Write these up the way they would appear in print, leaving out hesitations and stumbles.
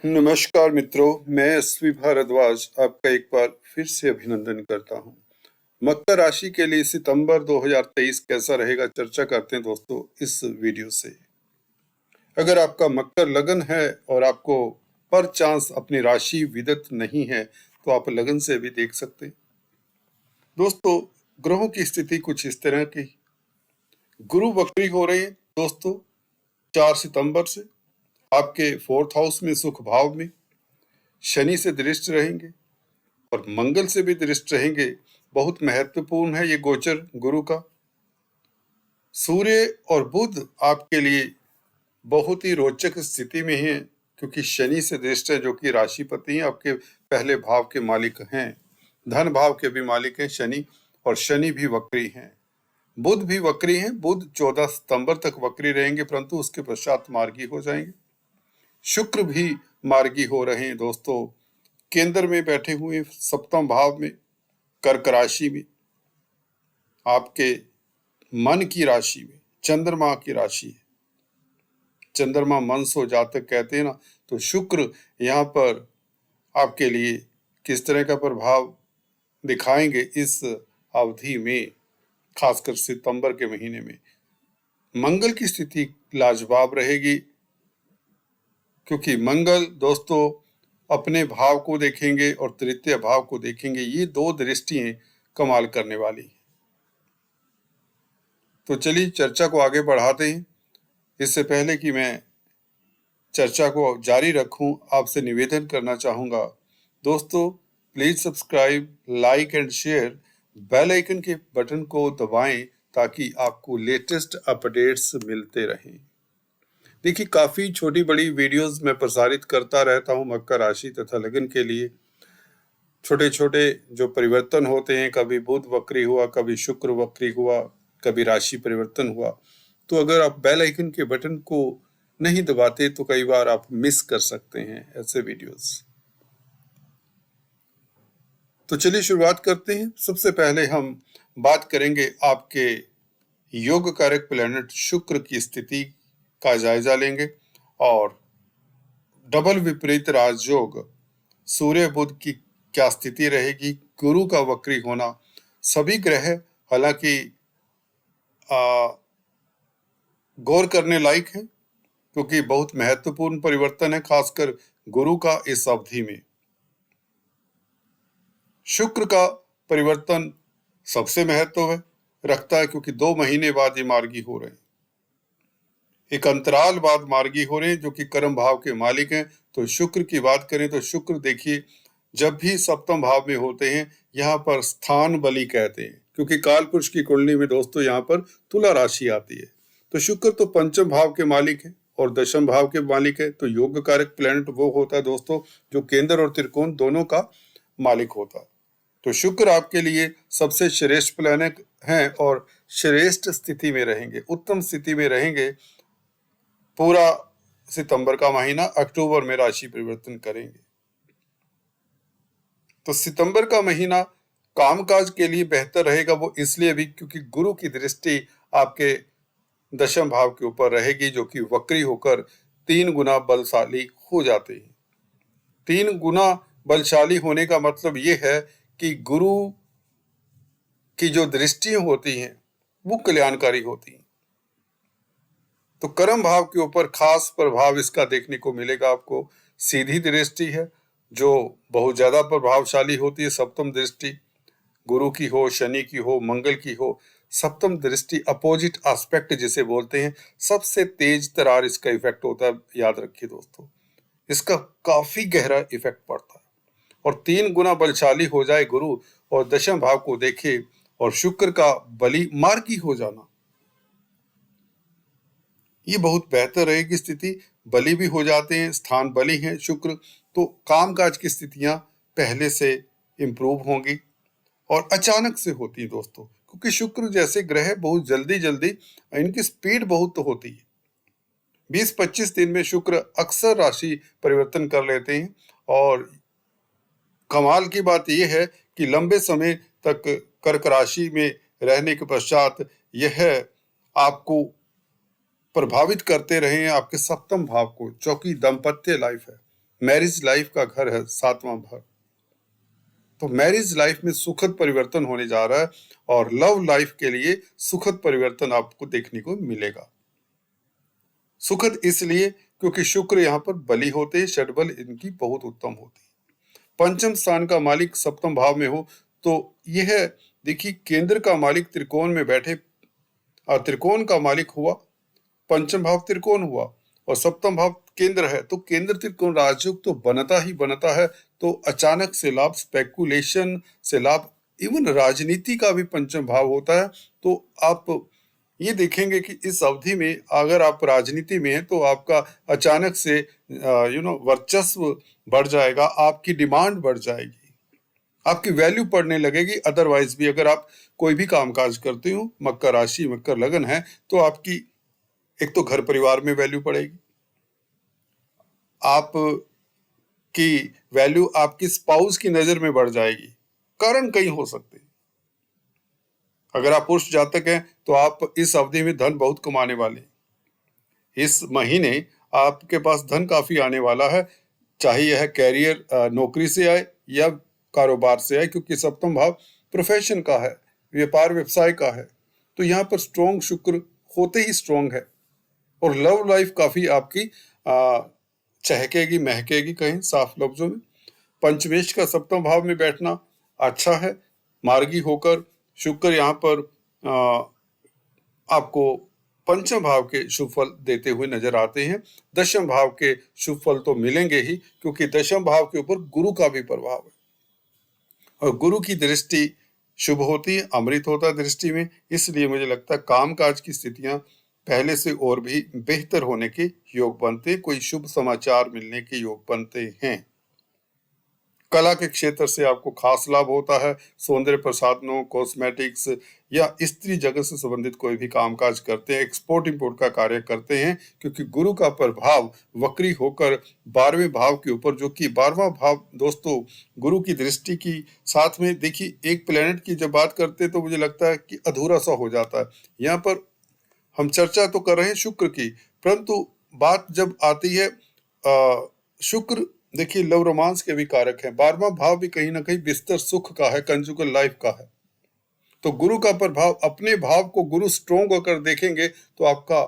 नमस्कार मित्रों, मैं एसवी भारद्वाज आपका एक बार फिर से अभिनंदन करता हूं। मकर राशि के लिए सितंबर 2023 कैसा रहेगा चर्चा करते हैं दोस्तों इस वीडियो से। अगर आपका मकर लगन है और आपको पर चांस अपनी राशि विदित नहीं है तो आप लगन से भी देख सकते हैं। दोस्तों, ग्रहों की स्थिति कुछ इस तरह की। गुरु वक्री हो रहे हैं दोस्तों 4 सितंबर से आपके 4th हाउस में, सुख भाव में। शनि से दृष्ट रहेंगे और मंगल से भी दृष्ट रहेंगे। बहुत महत्वपूर्ण है ये गोचर गुरु का। सूर्य और बुध आपके लिए बहुत ही रोचक स्थिति में है, क्योंकि शनि से दृष्ट है जो कि राशिपति हैं, आपके पहले भाव के मालिक हैं, धन भाव के भी मालिक हैं शनि, और शनि भी वक्री हैं। बुध भी वक्री हैं। बुध 14 सितंबर तक वक्री रहेंगे, परंतु उसके पश्चात मार्गी हो जाएंगे। शुक्र भी मार्गी हो रहे हैं दोस्तों, केंद्र में बैठे हुए 7वें भाव में, कर्क राशि में, आपके मन की राशि में। चंद्रमा की राशि है, चंद्रमा मन सो जातक कहते हैं ना। तो शुक्र यहाँ पर आपके लिए किस तरह का प्रभाव दिखाएंगे इस अवधि में, खासकर सितंबर के महीने में। मंगल की स्थिति लाजवाब रहेगी, क्योंकि मंगल दोस्तों अपने भाव को देखेंगे और तृतीय भाव को देखेंगे। ये दो दृष्टियां कमाल करने वाली। तो चलिए चर्चा को आगे बढ़ाते हैं। इससे पहले कि मैं चर्चा को जारी रखूं, आपसे निवेदन करना चाहूंगा दोस्तों, please subscribe, like and share, bell icon के बटन को दबाएं ताकि आपको लेटेस्ट अपडेट्स मिलते रहें। देखिए, काफी छोटी बड़ी वीडियोस मैं प्रसारित करता रहता हूं मकर राशि तथा लगन के लिए। छोटे छोटे जो परिवर्तन होते हैं, कभी बुध वक्री हुआ, कभी शुक्र वक्री हुआ, कभी राशि परिवर्तन हुआ, तो अगर आप बेल आइकन के बटन को नहीं दबाते तो कई बार आप मिस कर सकते हैं ऐसे वीडियोस। तो चलिए शुरुआत करते हैं। सबसे पहले हम बात करेंगे आपके योग कारक प्लैनेट शुक्र की स्थिति का जायजा लेंगे, और डबल विपरीत राजयोग सूर्य बुध की क्या स्थिति रहेगी, गुरु का वक्री होना। सभी ग्रह हालांकि गौर करने लायक है, क्योंकि बहुत महत्वपूर्ण परिवर्तन है, खासकर गुरु का इस अवधि में। शुक्र का परिवर्तन सबसे महत्व रखता है, क्योंकि 2 महीने बाद ये मार्गी हो रहे हैं, एक अंतराल बाद मार्गी हो रहे हैं, जो कि कर्म भाव के मालिक हैं। तो शुक्र की बात करें तो शुक्र देखिए, जब भी 7वें भाव में होते हैं यहाँ पर स्थान बली कहते हैं, क्योंकि काल पुरुष की कुंडली में दोस्तों यहाँ पर तुला राशि आती है। तो शुक्र तो 5वें भाव के मालिक है और 10वें भाव के मालिक है। तो योग कारक प्लैनेट वो होता है दोस्तों जो केंद्र और त्रिकोण दोनों का मालिक होता है। तो शुक्र आपके लिए सबसे श्रेष्ठ प्लैनेट हैं और श्रेष्ठ स्थिति में रहेंगे, उत्तम स्थिति में रहेंगे पूरा सितंबर का महीना। अक्टूबर में राशि परिवर्तन करेंगे। तो सितंबर का महीना कामकाज के लिए बेहतर रहेगा, वो इसलिए भी क्योंकि गुरु की दृष्टि आपके 10वें भाव के ऊपर रहेगी, जो कि वक्री होकर 3 गुना बलशाली हो जाते हैं। 3 गुना बलशाली होने का मतलब ये है कि गुरु की जो दृष्टियां होती हैं वो कल्याणकारी होती हैं। तो कर्म भाव के ऊपर खास प्रभाव इसका देखने को मिलेगा आपको। सीधी दृष्टि है जो बहुत ज्यादा प्रभावशाली होती है, 7वीं दृष्टि गुरु की हो, शनि की हो, मंगल की हो। 7वीं दृष्टि अपोजिट एस्पेक्ट जिसे बोलते हैं, सबसे तेज तरार इसका इफेक्ट होता है। याद रखिए दोस्तों, इसका काफी गहरा इफेक्ट पड़ता है। और 3 गुना बलशाली हो जाए गुरु और 10वें भाव को देखे, और शुक्र का बली मार्गी हो जाना, ये बहुत बेहतर रहेगी स्थिति। बली भी हो जाते हैं, स्थान बली है शुक्र, तो कामकाज की स्थितियां पहले से इंप्रूव होंगी और अचानक से होती है दोस्तों, क्योंकि शुक्र जैसे ग्रह बहुत जल्दी जल्दी, इनकी स्पीड बहुत होती है। 20-25 दिन में शुक्र अक्सर राशि परिवर्तन कर लेते हैं। और कमाल की बात यह है कि लंबे समय तक कर्क राशि में रहने के पश्चात यह आपको प्रभावित करते रहे हैं, आपके 7वें भाव को, जो कि दाम्पत्य लाइफ है, मैरिज लाइफ का घर है 7वां भाव। तो मैरिज लाइफ में सुखद परिवर्तन होने जा रहा है और लव लाइफ के लिए सुखद परिवर्तन आपको देखने को मिलेगा। सुखद इसलिए क्योंकि शुक्र यहाँ पर बली होते हैं, षड्बल इनकी बहुत उत्तम होती है। पंचम स्थान का मालिक सप्तम भाव में हो तो यह देखिए केंद्र का मालिक त्रिकोण में बैठे और त्रिकोण का मालिक हुआ, पंचम भाव त्रिकोण हुआ और सप्तम भाव केंद्र है, तो केंद्र त्रिकोण राजयोग तो बनता ही बनता है। तो अचानक से लाभ, स्पेकुलेशन से लाभ, इवन राजनीति का भी पंचम भाव होता है। तो आप ये देखेंगे कि इस अवधि में अगर आप राजनीति में हैं तो आपका अचानक से वर्चस्व बढ़ जाएगा, आपकी डिमांड बढ़ जाएगी, आपकी वैल्यू पड़ने लगेगी। अदरवाइज भी अगर आप कोई भी कामकाज करते हो, मकर राशि मकर लगन है, तो आपकी एक तो घर परिवार में वैल्यू पड़ेगी, आप की वैल्यू आपकी स्पाउस की नजर में बढ़ जाएगी। कारण कई हो सकते हैं। अगर आप पुरुष जातक हैं तो आप इस अवधि में धन बहुत कमाने वाले हैं। इस महीने आपके पास धन काफी आने वाला है, चाहे यह कैरियर नौकरी से आए या कारोबार से आए, क्योंकि सप्तम भाव प्रोफेशन का है, व्यापार व्यवसाय का है। तो यहाँ पर स्ट्रॉन्ग शुक्र होते ही स्ट्रॉन्ग है और लव लाइफ काफी आपकी चहकेगी, महकेगी, कहीं साफ लफ्जों में। पंचमेश का सप्तम भाव में बैठना अच्छा है। मार्गी होकर शुक्र यहाँ पर आपको पंचम भाव के शुभ फल देते हुए नजर आते हैं। दशम भाव के शुभ फल तो मिलेंगे ही, क्योंकि दशम भाव के ऊपर गुरु का भी प्रभाव है और गुरु की दृष्टि शुभ होती है, अमृत होता है दृष्टि में। इसलिए मुझे लगता है कामकाज की स्थितियां पहले से और भी बेहतर होने के योग बनते, कोई शुभ समाचार मिलने के योग बनते हैं। कला के क्षेत्र से आपको खास लाभ होता है। सौंदर्य प्रसाधनों, कॉस्मेटिक्स या स्त्री जगत से संबंधित कोई भी कामकाज करते हैं, एक्सपोर्ट इंपोर्ट का कार्य करते हैं, क्योंकि गुरु का प्रभाव वक्री होकर 12वें भाव के ऊपर, जो कि 12वां भाव दोस्तों गुरु की दृष्टि की साथ में, देखिए एक प्लेनेट की जब बात करते हैं तो मुझे लगता है कि अधूरा सा हो जाता है। यहाँ पर हम चर्चा तो कर रहे हैं शुक्र की, परंतु बात जब आती है शुक्र देखिए लव रोमांस के भी कारक है। 12वां भाव भी कहीं ना कहीं बिस्तर सुख का है, कंजुगल लाइफ का है। तो गुरु का प्रभाव, अपने भाव को गुरु स्ट्रॉन्ग होकर देखेंगे तो आपका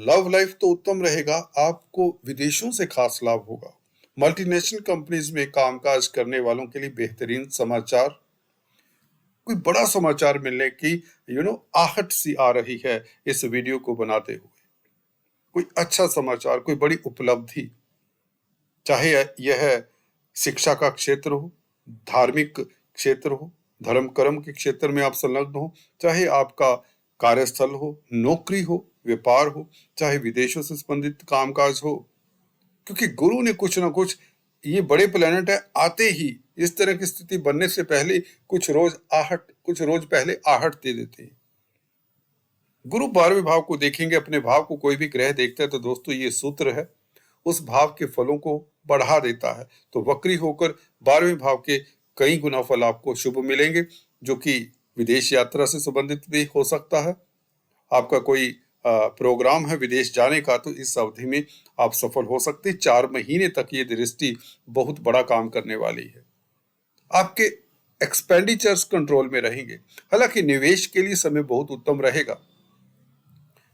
लव लाइफ तो उत्तम रहेगा, आपको विदेशों से खास लाभ होगा। मल्टीनेशनल कंपनीज में कामकाज करने वालों के लिए बेहतरीन समाचार, कोई बड़ा समाचार मिलने की आहट सी आ रही है इस वीडियो को बनाते हुए। कोई अच्छा समाचार, कोई बड़ी उपलब्धि, चाहे यह शिक्षा का क्षेत्र हो, धार्मिक क्षेत्र हो, धर्म कर्म के क्षेत्र में आप संलग्न हो, चाहे आपका कार्यस्थल हो, नौकरी हो, व्यापार हो, चाहे विदेशों से संबंधित कामकाज हो, क्योंकि गुरु ने कुछ ना कुछ, ये बड़े प्लेनेट है, आते ही इस तरह की स्थिति बनने से पहले कुछ रोज पहले आहट दे देते हैं। गुरु 12वें भाव को देखेंगे, अपने भाव को कोई भी ग्रह देखता है तो दोस्तों ये सूत्र है, उस भाव के फलों को बढ़ा देता है। तो वक्री होकर 12वें भाव के कई गुना फल आपको शुभ मिलेंगे, जो कि विदेश यात्रा से संबंधित भी हो सकता है। आपका कोई प्रोग्राम है विदेश जाने का, तो इस अवधि में आप सफल हो सकते हैं। 4 महीने तक ये दृष्टि बहुत बड़ा काम करने वाली है। आपके एक्सपेंडिचर्स कंट्रोल में रहेंगे। हालांकि निवेश के लिए समय बहुत उत्तम रहेगा।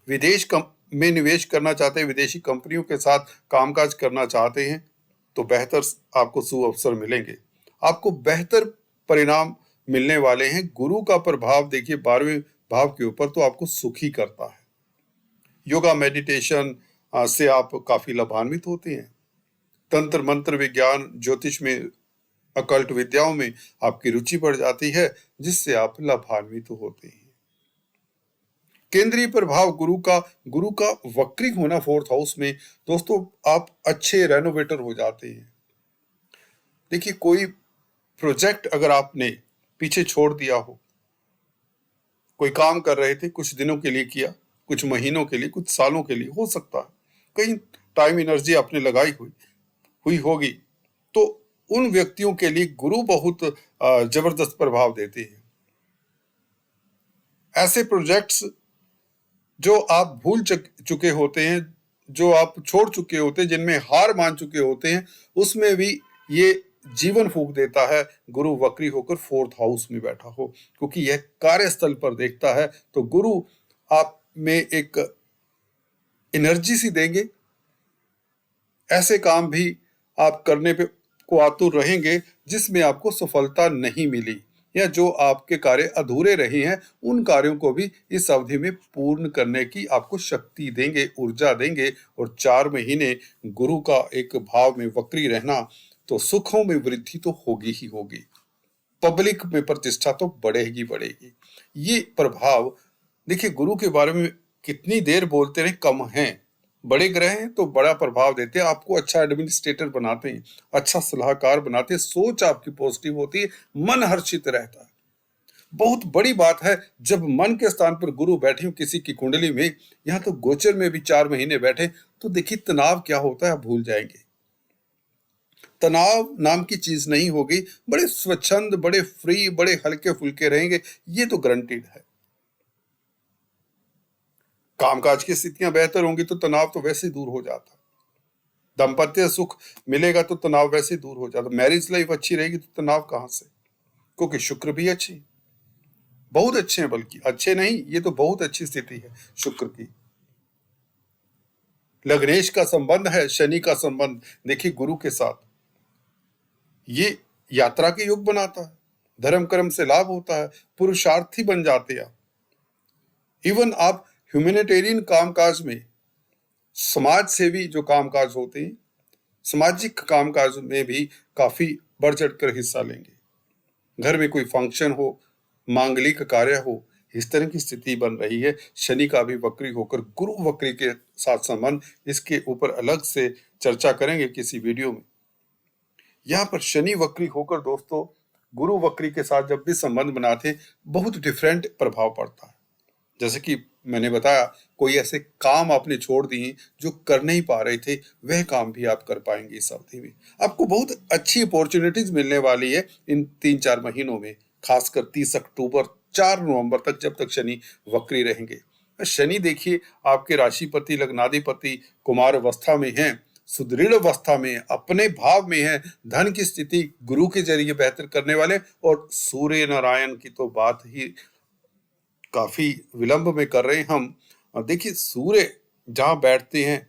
विदेश में निवेश करना चाहते हैं, विदेशी कंपनियों के साथ कामकाज करना चाहते हैं, तो बेहतर आपको सुअवसर मिलेंगे, आपको बेहतर परिणाम मिलने वाले हैं। गुरु का प्रभाव देखिए 12वें भाव के ऊपर तो आपको सुखी करता है। योगा मेडिटेशन से आप काफी लाभान्वित होते हैं। तंत्र मंत्र विज्ञान ज्योतिष में, अकल्ट विद्याओं में आपकी रुचि बढ़ जाती है, जिससे आप लाभान्वित होते हैं। केंद्रीय प्रभाव गुरु का वक्री होना 4th हाउस में, दोस्तों आप अच्छे रेनोवेटर हो जाते हैं। देखिए कोई प्रोजेक्ट अगर आपने पीछे छोड़ दिया हो, कोई काम कर रहे थे, कुछ दिनों के लिए किया, कुछ महीनों के लिए, कुछ सालों के लिए हो सकता है, कहीं टाइम एनर्जी आपने लगाई हुई होगी, तो उन व्यक्तियों के लिए गुरु बहुत जबरदस्त प्रभाव देते हैं। ऐसे प्रोजेक्ट्स जो आप भूल चुके होते हैं, जो आप छोड़ चुके होते हैं, जिनमें हार मान चुके होते हैं, उसमें भी ये जीवन फूंक देता है। गुरु वक्री होकर फोर्थ हाउस में बैठा हो, क्योंकि यह कार्यस्थल पर देखता है, तो गुरु आप में एक एनर्जी सी देंगे। ऐसे काम भी आप करने पे को आतुर रहेंगे जिसमें आपको सफलता नहीं मिली, या जो आपके कार्य अधूरे रहे हैं उन कार्यों को भी इस अवधि में पूर्ण करने की आपको शक्ति देंगे, ऊर्जा देंगे। और 4 महीने गुरु का एक भाव में वक्री रहना, तो सुखों में वृद्धि तो होगी ही होगी, पब्लिक में प्रतिष्ठा तो बढ़ेगी बढ़ेगी। ये प्रभाव देखिए, गुरु के बारे में कितनी देर बोलते रहे कम है। बड़े ग्रह हैं तो बड़ा प्रभाव देते हैं, आपको अच्छा एडमिनिस्ट्रेटर बनाते हैं, अच्छा सलाहकार बनाते हैं, सोच आपकी पॉजिटिव होती है, मन हर्षित रहता है। बहुत बड़ी बात है जब मन के स्थान पर गुरु बैठे हो किसी की कुंडली में, यहाँ तो गोचर में भी 4 महीने बैठे, तो देखिए तनाव क्या होता है आप भूल जाएंगे। तनाव नाम की चीज नहीं होगी, बड़े स्वच्छंद, बड़े फ्री, बड़े हल्के फुल्के रहेंगे, ये तो गारंटीड है। कामकाज की स्थितियां बेहतर होंगी तो तनाव तो वैसे ही दूर हो जाता है। दाम्पत्य सुख मिलेगा तो तनाव वैसे ही दूर हो जाता है। मैरिज लाइफ अच्छी रहेगी तो तनाव कहां से, क्योंकि शुक्र भी अच्छी, बहुत अच्छे हैं, बल्कि अच्छे नहीं, ये तो बहुत अच्छी स्थिति है शुक्र की। लग्नेश का संबंध है, शनि का संबंध देखिए गुरु के साथ, ये यात्रा के योग बनाता है, धर्म कर्म से लाभ होता है, पुरुषार्थी बन जाते हैं। इवन आप ह्यूमैनिटेरियन कामकाज में, समाज सेवी जो कामकाज होते हैं, सामाजिक कामकाज में भी काफी बढ़ चढ़कर हिस्सा लेंगे। घर में कोई फंक्शन हो, मांगलिक कार्य हो, इस तरह की स्थिति बन रही है। शनि का भी वक्री होकर गुरु वक्री के साथ संबंध, इसके ऊपर अलग से चर्चा करेंगे किसी वीडियो में। यहाँ पर शनि वक्री होकर दोस्तों गुरु वक्री के साथ जब भी संबंध बनाते बहुत डिफरेंट प्रभाव पड़ता है। जैसे कि मैंने बताया, कोई ऐसे काम आपने छोड़ दिए जो कर नहीं पा रहे थे, वह काम भी आप कर पाएंगे इस अवधि में। आपको बहुत अच्छी अपॉर्चुनिटीज मिलने वाली है इन 3-4 महीनों में, खासकर 30 अक्टूबर 4 नवंबर तक, जब तक शनि वक्री रहेंगे। शनि देखिए आपके राशिपति लग्नाधिपति कुमार अवस्था में है, सुदृढ़ अवस्था में, अपने भाव में है, धन की स्थिति गुरु के जरिए बेहतर करने वाले। और सूर्य नारायण की तो बात ही काफी विलंब में कर रहे हैं हम। देखिए सूर्य जहां बैठते हैं,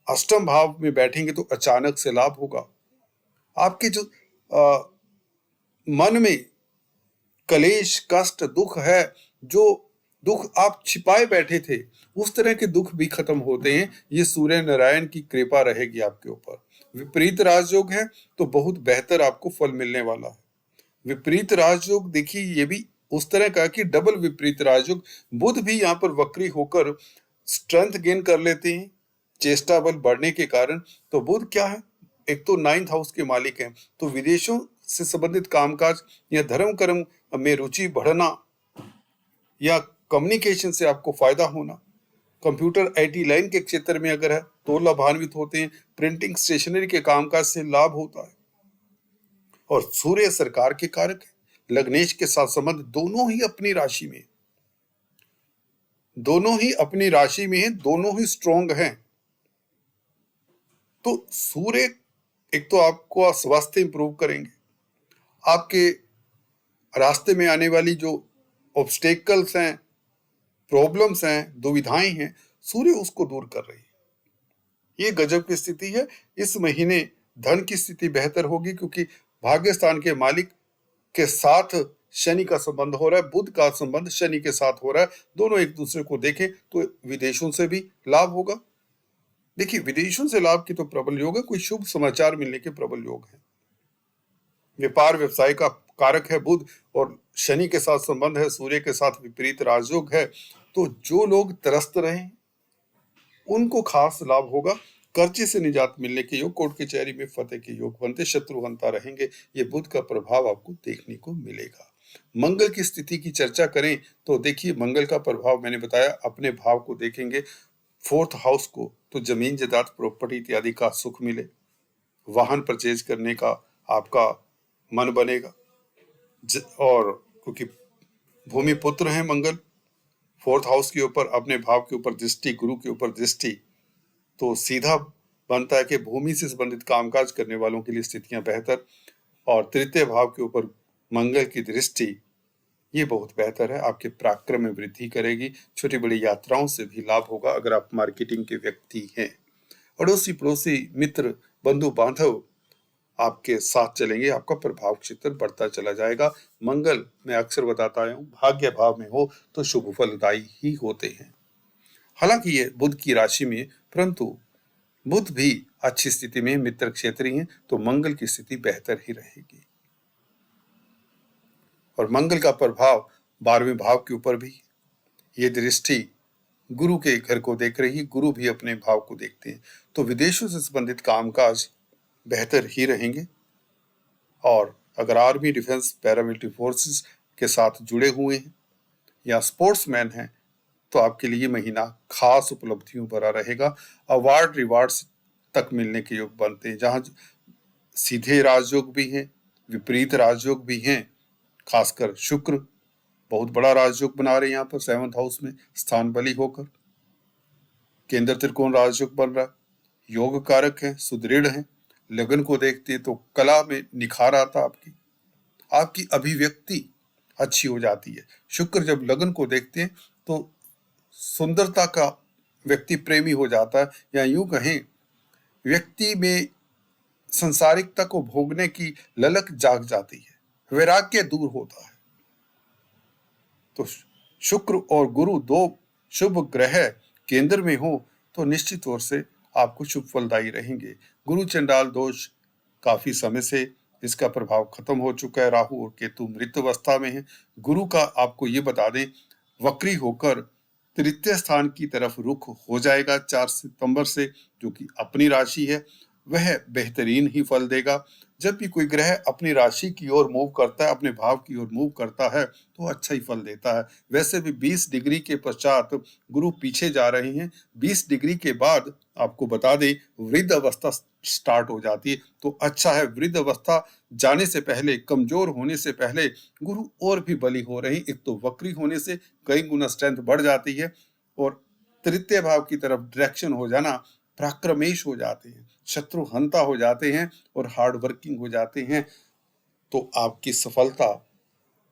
अष्टम भाव में बैठेंगे तो अचानक से लाभ होगा। आपके जो मन में कलेश, कष्ट, दुख है, जो दुख आप छिपाए बैठे थे, उस तरह के दुख भी खत्म होते हैं। ये सूर्य नारायण की कृपा रहेगी आपके ऊपर। विपरीत राजयोग है तो बहुत बेहतर आपको फल मिलने वाला है। विपरीत राजयोग देखिए ये भी उस तरह का कि डबल विपरीत राजयोग। बुध भी यहाँ पर वक्री होकर स्ट्रेंथ गेन कर लेते हैं, चेष्टा बल बढ़ने के कारण। तो बुध क्या है, एक तो 9th हाउस के मालिक हैं, तो विदेशों से संबंधित कामकाज या धर्म कर्म में रुचि बढ़ना, या कम्युनिकेशन से आपको फायदा होना, कंप्यूटर आईटी लाइन के क्षेत्र में अगर है तो लाभान्वित होते हैं, प्रिंटिंग स्टेशनरी के कामकाज से लाभ होता है। और सूर्य सरकार के कारक है, लग्नेश के साथ संबंध दोनों ही अपनी राशि में, दोनों ही अपनी राशि में है, दोनों ही स्ट्रॉन्ग हैं। तो सूर्य एक तो आपको स्वास्थ्य इंप्रूव करेंगे, आपके रास्ते में आने वाली जो ऑब्स्टेकल्स हैं, प्रॉब्लम्स हैं, दुविधाएं हैं, सूर्य उसको दूर कर रही है। ये गजब की स्थिति है। इस महीने धन की स्थिति बेहतर होगी, क्योंकि भाग्य स्थान के मालिक के साथ शनि का संबंध हो रहा है, बुध का संबंध शनि के साथ हो रहा है। दोनों एक दूसरे को देखें तो विदेशों से भी लाभ होगा। देखिए विदेशों से लाभ की तो प्रबल योग है, कोई शुभ समाचार मिलने के प्रबल योग है। व्यापार व्यवसाय का कारक है बुध, और शनि के साथ संबंध है, सूर्य के साथ विपरीत राजयोग है। तो जो लोग त्रस्त रहे उनको खास लाभ होगा। कर्जे से निजात मिलने के योग, कोर्ट कचहरी में फतेह के योग बनते, शत्रुहंता रहेंगे। ये बुध का प्रभाव आपको देखने को मिलेगा। मंगल की स्थिति की चर्चा करें तो देखिए मंगल का प्रभाव मैंने बताया, अपने भाव को देखेंगे, 4th हाउस को, तो जमीन जायदाद प्रॉपर्टी इत्यादि का सुख मिले, वाहन परचेज करने का आपका मन बनेगा। और क्योंकि भूमि पुत्र है मंगल, 4th हाउस के ऊपर, अपने भाव के ऊपर दृष्टि, गुरु के ऊपर दृष्टि, तो सीधा बनता है कि भूमि से संबंधित कामकाज करने वालों के लिए स्थितियां बेहतर, और तृतीय भाव के ऊपर मंगल की दृष्टि ये बहुत बेहतर है, आपके पराक्रम में वृद्धि करेगी। छोटी बड़ी यात्राओं से भी लाभ होगा अगर आप मार्केटिंग के व्यक्ति हैं। अड़ोसी पड़ोसी मित्र बंधु बांधव आपके साथ चलेंगे, आपका प्रभाव क्षेत्र बढ़ता चला जाएगा। मंगल मैं अक्सर बताता आया हूं, भाग्य भाव में हो तो शुभ फलदायी ही होते हैं। हालांकि ये बुध की राशि में, परंतु बुध भी अच्छी स्थिति में मित्र क्षेत्री हैं, तो मंगल की स्थिति बेहतर ही रहेगी। और मंगल का प्रभाव 12वें भाव के ऊपर भी, ये दृष्टि गुरु के घर को देख रही है, गुरु भी अपने भाव को देखते हैं, तो विदेशों से संबंधित कामकाज बेहतर ही रहेंगे। और अगर आर्मी, डिफेंस, पैरामिलिट्री फोर्सेस के साथ जुड़े हुए हैं या स्पोर्ट्समैन हैं, तो आपके लिए महीना खास उपलब्धियों भरा रहेगा। अवार्ड रिवार्ड्स तक मिलने के योग बनते हैं, जहां सीधे राजयोग भी हैं, विपरीत राजयोग भी हैं। खासकर शुक्र बहुत बड़ा राजयोग बना रहे हैं यहाँ पर 7th हाउस में स्थान बली होकर। केंद्र त्रिकोण राजयोग बन रहा है, योग कारक है, सुदृढ़ है। लगन को देखते हैं तो कला में निखार आता, आपकी अभिव्यक्ति अच्छी हो जाती है। शुक्र जब लगन को देखते हैं तो सुंदरता का व्यक्ति प्रेमी हो जाता है, या यूं कहें व्यक्ति में संसारिकता को भोगने की ललक जाग जाती है, वैराग्य दूर होता है। तो शुक्र और गुरु दो शुभ ग्रह केंद्र में हो तो निश्चित तौर से आपको शुभ फलदायी रहेंगे। गुरु चंडाल दोष काफी समय से इसका प्रभाव खत्म हो चुका है, राहु और केतु मृत अवस्था में है। गुरु का आपको ये बता दें वक्री होकर तृतीय स्थान की तरफ रुख हो जाएगा 4 सितंबर से, जो कि अपनी राशि है, वह बेहतरीन ही फल देगा। जब भी कोई ग्रह अपनी राशि की ओर मूव करता है, अपने भाव की ओर मूव करता है, तो अच्छा ही फल देता है। वैसे भी 20 डिग्री के पश्चात गुरु पीछे जा रहे हैं, 20 डिग्री के बाद आपको बता दें वृद्ध अवस्था स्टार्ट हो जाती है, तो अच्छा है। वृद्ध अवस्था जाने से पहले, कमजोर होने से पहले गुरु और भी बली हो रहे हैं। एक तो वक्री होने से कई गुना स्ट्रेंथ बढ़ जाती है, और तृतीय भाव की तरफ डायरेक्शन हो जाना, पराक्रमेश हो जाते हैं, शत्रु हंता हो जाते हैं और हार्ड वर्किंग हो जाते हैं, तो आपकी सफलता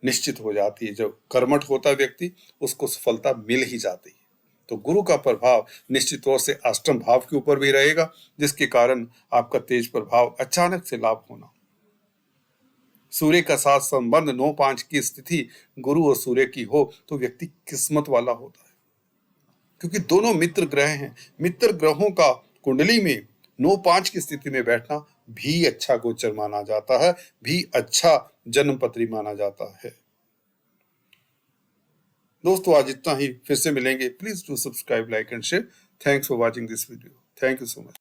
निश्चित हो जाती है। जब कर्मठ होता व्यक्ति उसको सफलता मिल ही जाती है। तो गुरु का प्रभाव निश्चित तौर से अष्टम भाव के ऊपर भी रहेगा, जिसके कारण आपका तेज प्रभाव, अचानक से लाभ होना। सूर्य का साथ संबंध 9-5 की स्थिति गुरु और सूर्य की हो तो व्यक्ति किस्मत वाला होता है, क्योंकि दोनों मित्र ग्रह हैं। मित्र ग्रहों का कुंडली में 9-5 की स्थिति में बैठना भी अच्छा गोचर माना जाता है, भी अच्छा जन्मपत्री माना जाता है। दोस्तों आज इतना ही, फिर से मिलेंगे। Please do subscribe, like and share. Thanks for watching this video. Thank you so much.